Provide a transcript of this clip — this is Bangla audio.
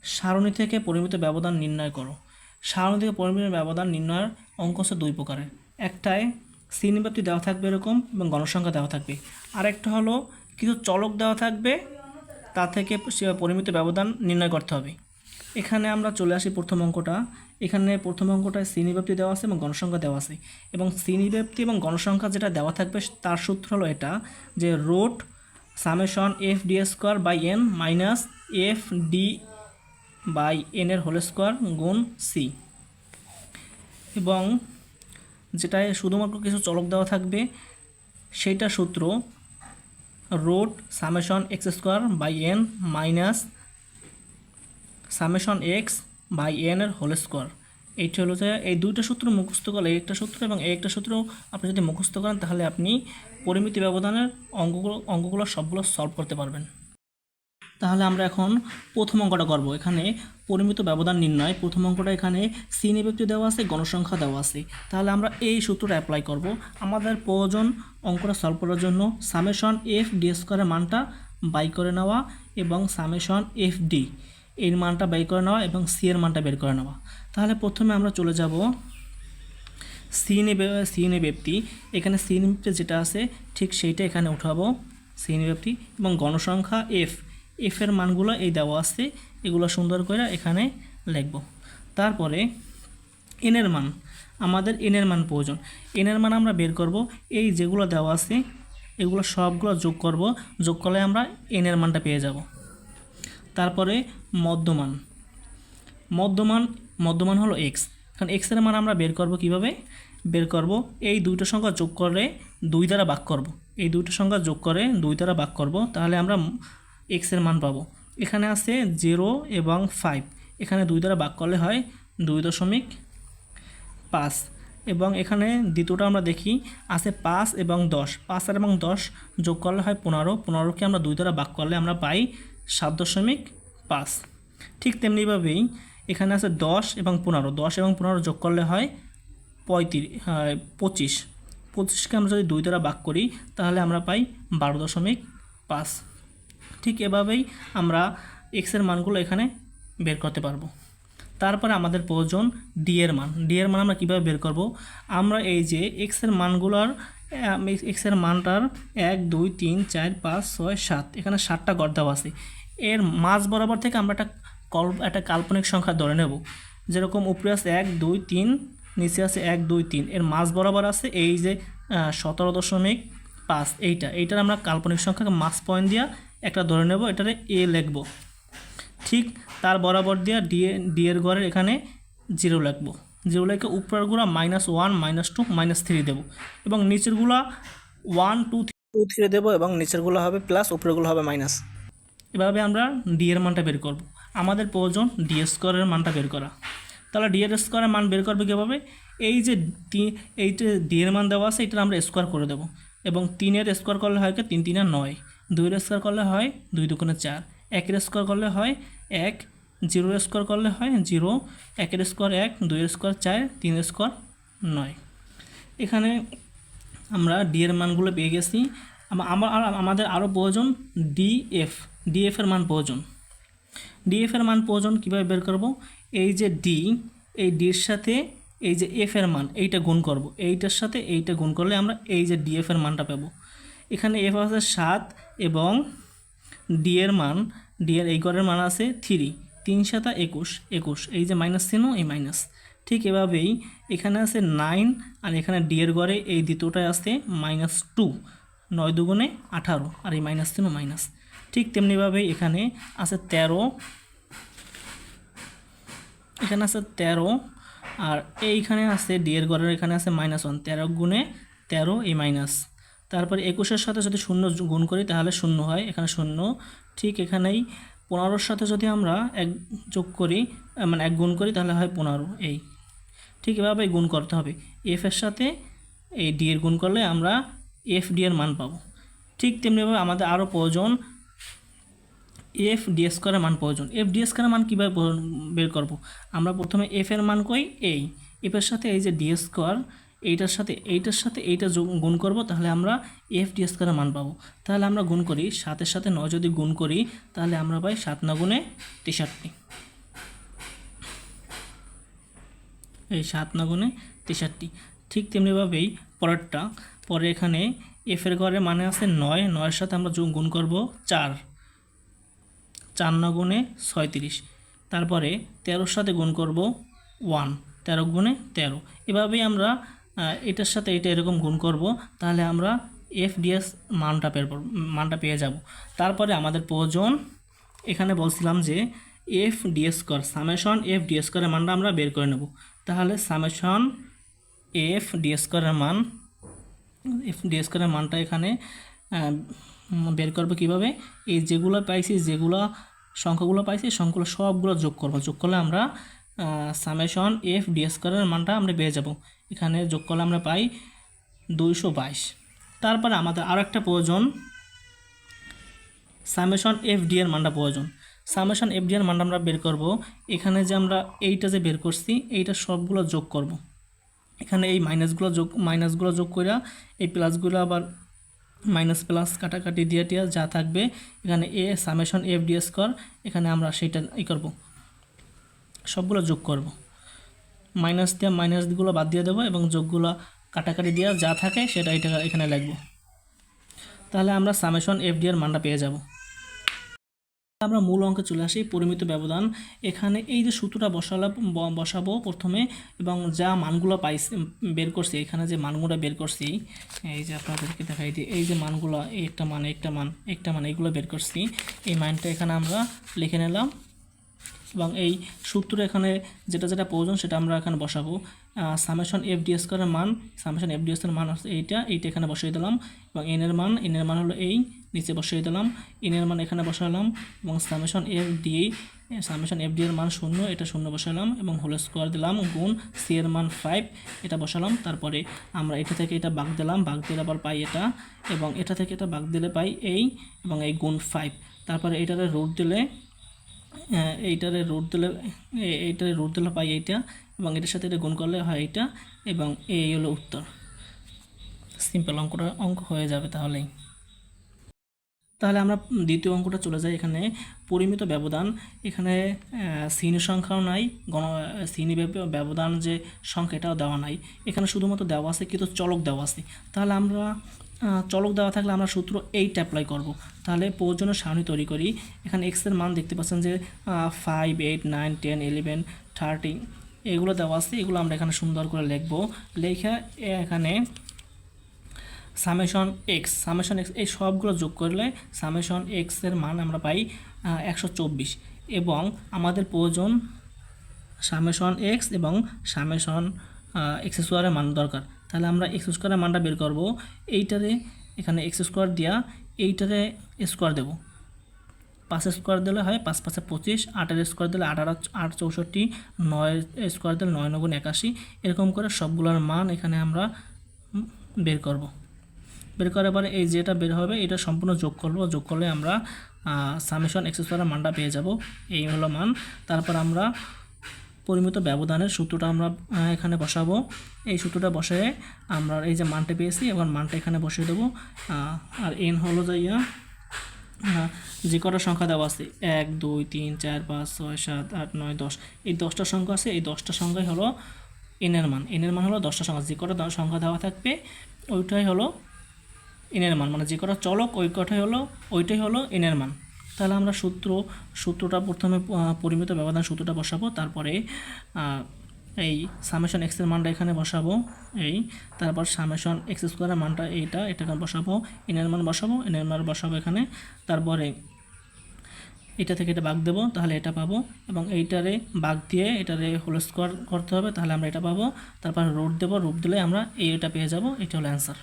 সারণী থেকে পরিমিত ব্যবধান নির্ণয় করো। সারণী থেকে পরিমিত ব্যবধান নির্ণয়ের অঙ্ক হচ্ছে দুই প্রকারের। একটায় শ্রেণীব্যাপ্তি দেওয়া থাকবে এরকম এবং গণসংখ্যা দেওয়া থাকবে, আর একটা হলো কিছু চলক দেওয়া থাকবে, তা থেকে পরিমিত ব্যবধান নির্ণয় করতে হবে। এখানে আমরা চলে আসি প্রথম অঙ্কটা। এখানে প্রথম অঙ্কটায় শ্রেণীব্যাপ্তি দেওয়া আছে এবং গণসংখ্যা দেওয়া আছে, এবং শ্রেণীব্যাপ্তি এবং গণসংখ্যা যেটা দেওয়া থাকবে তার সূত্র হলো এটা, যে root summation F D square by N minus F D by N এর হোল স্কোয়ার গুণ সি, এবং যেটায় শুধুমাত্র কিছু চলক দেওয়া থাকবে সেইটা সূত্র root summation X square by N minus summation X by N এর হোল স্কোয়ার। এইটা হলো যে এই দুইটা সূত্র মুখস্থ করলে, একটা সূত্র এবং এই একটা সূত্র আপনি যদি মুখস্থ করেন তাহলে আপনি পরিমিতি ব্যবধানের অঙ্কগুলো সবগুলো সলভ করতে পারবেন। তাহলে আমরা এখন প্রথম অঙ্কটা করব। এখানে পরিমিত ব্যবধান নির্ণয়, প্রথম অঙ্কটা এখানে শ্রেণীব্যাপ্তি দেওয়া আছে, গণসংখ্যা দেওয়া আছে। তাহলে আমরা এই সূত্রটা অ্যাপ্লাই করব। আমাদের প্রয়োজন অঙ্কটা সলভ করার জন্য সামেশন এফ ডি স্কোয়ারের মানটা বাই করে নেওয়া এবং সামেশন এফ ডি এর মানটা বের করে নেওয়া এবং সি এর মানটা বের করে নেওয়া। তাহলে প্রথমে আমরা চলে যাব শ্রেণীব্যাপ্তি। এখানে শ্রেণীব্যাপ্তি যেটা আছে ঠিক সেইটা এখানে উঠাবো, শ্রেণীব্যাপ্তি, এবং গণসংখ্যা এফ এর মানগুলো এই দেওয়া আছে, এগুলো সুন্দর করে এখানে লিখব। তারপরে এনের মান, আমাদের এনের মান প্রয়োজন। এনের মান আমরা বের করব, এই যেগুলো দেওয়া আছে এগুলো সবগুলো যোগ করব, যোগ করলে আমরা এনের মানটা পেয়ে যাব। তারপরে মধ্যমান হলো এক্স। কারণ এক্সের মান আমরা বের করব কিভাবে? বের করব এই দুইটা সংখ্যা যোগ করে 2 দ্বারা ভাগ করব, এই দুইটা সংখ্যা যোগ করে 2 দ্বারা ভাগ করব, তাহলে আমরা এক্সের মান পাবো। এখানে আছে 0 এবং 5, এখানে 2 দ্বারা ভাগ করলে হয় 2.5, এবং এখানে দ্বিতীয়টা আমরা দেখি আছে 5 এবং 10, 5 এবং 10 যোগ করলে হয় 15, 15কে আমরা 2 দ্বারা ভাগ করলে আমরা পাই 7.5। ঠিক তেমনিভাবেই এখানে আছে 10 এবং 15, 10 এবং 15 যোগ করলে হয় 25, 25কে আমরা যদি 2 দ্বারা ভাগ করি তাহলে আমরা পাই 12.5। ঠিক এভাবেই আমরা এক্সের মানগুলো এখানে বের করতে পারবো। তারপরে আমাদের প্রয়োজন ডি এর মান। ডি এর মান আমরা কীভাবে বের করব? আমরা এই যে এক্সের মানটার 1 2 3 4 5 6 7, এখানে 7টা ঘর দেওয়া আছে। এর মাঝ বরাবর থেকে আমরা একটা কাল্পনিক সংখ্যা ধরে নেব। যেরকম উপরে আছে 1 2 3, নিচে আছে 1 2 3, এর মাঝ বরাবর আছে এই যে 17.5, এইটার আমরা কাল্পনিক সংখ্যাকে মাস পয়েন্ট দিয়ে একটা ধরে নেব, এটারে এ লিখব। ঠিক তার বরাবর দিয়ে ডি এর ঘরের এখানে 0 লিখব, 0 লিখে উপরেরগুলো -1 -2 -3 দেব, এবং নিচেরগুলো 1 2 3 দেব, এবং নিচেরগুলো হবে প্লাস, উপরেরগুলো হবে মাইনাস। এভাবে আমরা ডি এর মানটা বের করব। আমাদের প্রয়োজন ডি স্কোয়ারের মানটা বের করা। তাহলে ডি এর স্কোয়ারের মান বের করবে কীভাবে? এই যে ডি এর মান দেওয়া আছে এটা আমরা স্কোয়ার করে দেব, এবং 3-এর স্কোয়ার করলে হয় কি 3 3 9, 2-এর স্কোয়ার করলে হয় 2 2 4, 1-এর স্কোয়ার করলে হয় 1, 0-এর স্কোয়ার করলে হয় 0, 1-এর স্কোয়ার 1, 2-এর স্কোয়ার 4, 3-এর স্কোয়ার 9। এখানে আমরা ডি এর মানগুলো পেয়ে গেছি। আমাদের আরও প্রয়োজন ডিএফ এর মান প্রয়োজন। ডিএফ এর মান প্রয়োজন কীভাবে বের করব? এই যে ডি, এই ডির সাথে এই যে এফ এর মান এইটা গুণ করব, এইটার সাথে এইটা গুণ করলে আমরা এই যে ডিএফ এর মানটা পাবো। এখানে এফ আছে 7 এবং ডি এর এই ঘরের মান আছে 3, 3 7 21, এই যে মাইনাস চিহ্ন, এই মাইনাস। ঠিক এভাবেই এখানে আছে 9, আর এখানে ডি এর ঘরে এই দ্বিতীয়টায় আছে -2, 9 2 18, আর এই মাইনাস চিহ্ন মাইনাস। ঠিক তেমনিভাবেই এখানে আছে 13, এখানে আছে 13, আর এইখানে আছে ডি এর ঘরের এখানে আছে -1, 13 গুণে 13, এই মাইনাস। তারপরে 21-এর সাথে যদি 0 গুণ করি তাহলে 0 হয়, এখানে 0। ঠিক এখানেই 15-এর সাথে যদি আমরা 1 যোগ করি, মানে 1 গুণ করি তাহলে হয় 15, এই। ঠিক এভাবে গুণ করতে হবে। এফ এর সাথে এই ডি এর গুণ করলে আমরা এফ ডি এর মান পাবো। ঠিক তেমনিভাবে আমাদের আরও প্রয়োজন এফ ডি স্কোয়ারের মান প্রয়োজন। এফ ডি স্কোয়ারের মান কীভাবে বের করব? আমরা প্রথমে এফ এর মান কই এই, এফের সাথে এই যে ডি স্কোয়ার, এইটার সাথে এইটা গুণ করব, তাহলে আমরা এফ ডি স্কোয়ারের মান পাবো। তাহলে আমরা গুণ করি 7-এর সাথে 9 যদি গুণ করি তাহলে আমরা পাই 7 9 গুণে 63। এই 7 9 গুণে 63। ঠিক তেমনিভাবেই পরেরটা, পরে এখানে এফের ঘরের মানে আছে 9, 9-এর সাথে আমরা গুণ করব 4, 4 9 গুণে 36। তারপরে 13-র সাথে গুণ করব 1, 13 গুণে 13। এভাবেই আমরা এটার সাথে এটা এরকম গুণ করব, তাহলে আমরা এফডিএস মানটা পেয়ে যাব। তারপরে আমাদের প্রয়োজন, এখানে বলছিলাম যে F DS square, summation F DS স্কোয়ারের মানটা আমরা বের করে নেব। তাহলে সামেশন এফ ডিএস স্কোয়ারের মানটা এখানে বের করবো কীভাবে? এই যেগুলো পাইছি, সংখ্যাগুলো পাইছি, সংখ্যাগুলো সবগুলো যোগ করব। যোগ করলে আমরা সামেশন এফ ডিএস স্কোয়ারের মানটা আমরা পেয়ে যাব। এখানে যোগ করলে আমরা পাই 222। তারপরে আমাদের আরও একটা প্রয়োজন, সামেশন এফ ডি এর মানটা প্রয়োজন। সামেশন এফ ডি এর মানটা আমরা বের করব। এখানে যে আমরা এইটা যে বের করছি, এইটা সবগুলো যোগ করব। এখানে এই মাইনাসগুলো যোগ করে এই প্লাসগুলো আবার মাইনাস প্লাস কাটাকাটি দিয়ে যা থাকবে, এখানে এ সামেশন এফ ডি স্কোয়ার, এখানে আমরা সেটা করব, সবগুলো যোগ করব। মাইনাসগুলো বাদ দিয়ে দেবো এবং যোগগুলো কাটাকাটি দিয়ে যা থাকে সেটা এখানে লিখব। তাহলে আমরা সামেশন এফ ডি এর মানটা পেয়ে যাব। আমরা মূল অঙ্কে চলে আসি, পরিমিত ব্যবধান। এখানে এই যে সূত্রটা বসাবো প্রথমে, এবং যা মানগুলো বের করছি, এখানে যে মানগুলো বের করছি, এই যে আপনাদেরকে দেখাই দিই, এই যে মানগুলো, একটা মান এইগুলো বের করছি, এই মানটা এখানে আমরা লিখে নিলাম, এবং এই সূত্র এখানে যেটা প্রয়োজন সেটা আমরা এখানে বসাবো। সামেশন এফ ডি স্কোয়ারের মান, সামেশন এফ ডি স্কোয়ারের মান হচ্ছে এইটা এখানে বসিয়ে দিলাম, এবং এনের মান হলো এই, নিচে বসিয়ে দিলাম, এনের মান এখানে বসালাম, এবং সামেশন এফ ডি এর মান 0, এটা 0 বসালাম, এবং হোল স্কোয়ার দিলাম, গুণ সি এর মান 5, এটা বসালাম। তারপরে আমরা এটা থেকে এটা ভাগ দিলাম, ভাগ দিলে আবার পাই এটা, এবং এটা থেকে এটা ভাগ দিলে পাই এই, এবং এই গুণ 5। তারপরে এইটারে রুট দিলে পাই এইটা, এবং এটার সাথে এটা গুণ করলে হয় এইটা, এবং এই হলো উত্তর। সিম্পল অঙ্ক হয়ে যাবে তাহলেই। তাহলে আমরা দ্বিতীয় অঙ্কটা চলে যাই। এখানে পরিমিত ব্যবধান, এখানে শ্রেণী সংখ্যাও নাই, শ্রেণী ব্যবধান যে সংখ্যা এটাও দেওয়া নাই, এখানে শুধুমাত্র দেওয়া আছে কিন্তু চলক দেওয়া আছে। তাহলে আমরা চলক দেওয়া থাকলে আমরা সূত্র 8 অ্যাপ্লাই করব। তাহলে প্রয়োজনীয় সারণী তৈরি করি। এখানে এক্স এর মান দেখতে পাচ্ছেন যে 5 8 9 10 11 30 এগুলো দেওয়া আছে, এগুলো আমরা এখানে সুন্দর করে লিখব। লেখা এখানে সামেশন এক্স এই সবগুলো যোগ করলে সামেশন এক্স এর মান আমরা পাই 124, এবং আমাদের প্রয়োজন সামেশন এক্স এবং সামেশন এক্স স্কোয়ারের মান দরকার। তাহলে আমরা এক্স স্কোয়ারের মানটা বের করব। এইটারে এখানে এক্স স্কোয়ার দিয়া এইটারে স্কোয়ার দেব, 5 স্কোয়ার দিলে হয় 5 5 25, 8 স্কোয়ার দিলে 8 8 64, 9 স্কোয়ার দিলে 9 9 81, এরকম করে সবগুলোর মান এখানে আমরা বের করব। বের করার পরে এই যেটা বের হবে এটা সম্পূর্ণ যোগ করলে আমরা সামেশন এক্স স্কোয়ারের মানটা পেয়ে যাব, এই হলো মান। তারপর আমরা পরিমিত ব্যবধানের সূত্রটা আমরা এখানে বসাবো। এই সূত্রটা বসিয়ে আমরা এই যে মানটা পেয়েছি, এবার মানটা এখানে বসিয়ে দেবো। আর এন হলো যাইয়া যে কটা সংখ্যা দেওয়া আছে 1 2 3 4 5 6 7 8 9 10, এই 10টা সংখ্যা আছে, এই 10টা সংখ্যাই হলো এনের মান হলো 10টা সংখ্যা, যে কটা সংখ্যা দেওয়া থাকবে ওইটাই হলো এনের মান, মানে যে কটা চলক ওইটাই হলো এনের মান। তাহলে আমরা সূত্রটা প্রথমে পরিমিত ব্যবধান সূত্রটা বসাবো, তারপরে এই সামেশন এক্স এর মানটা এখানে বসাবো, তারপর সামেশন এক্স স্কোয়ারের মানটা এটাকে বসাবো, এনের মান বসাবো এখানে, তারপরে এটা থেকে এটা ভাগ দেবো, তাহলে এটা পাবো, এবং এইটারে ভাগ দিয়ে এটারে হোল স্কোয়ার করতে হবে, তাহলে আমরা এটা পাবো। তারপর রুট দেবো, রুট দিলে আমরা এটা পেয়ে যাব, এটা হলো অ্যান্সার।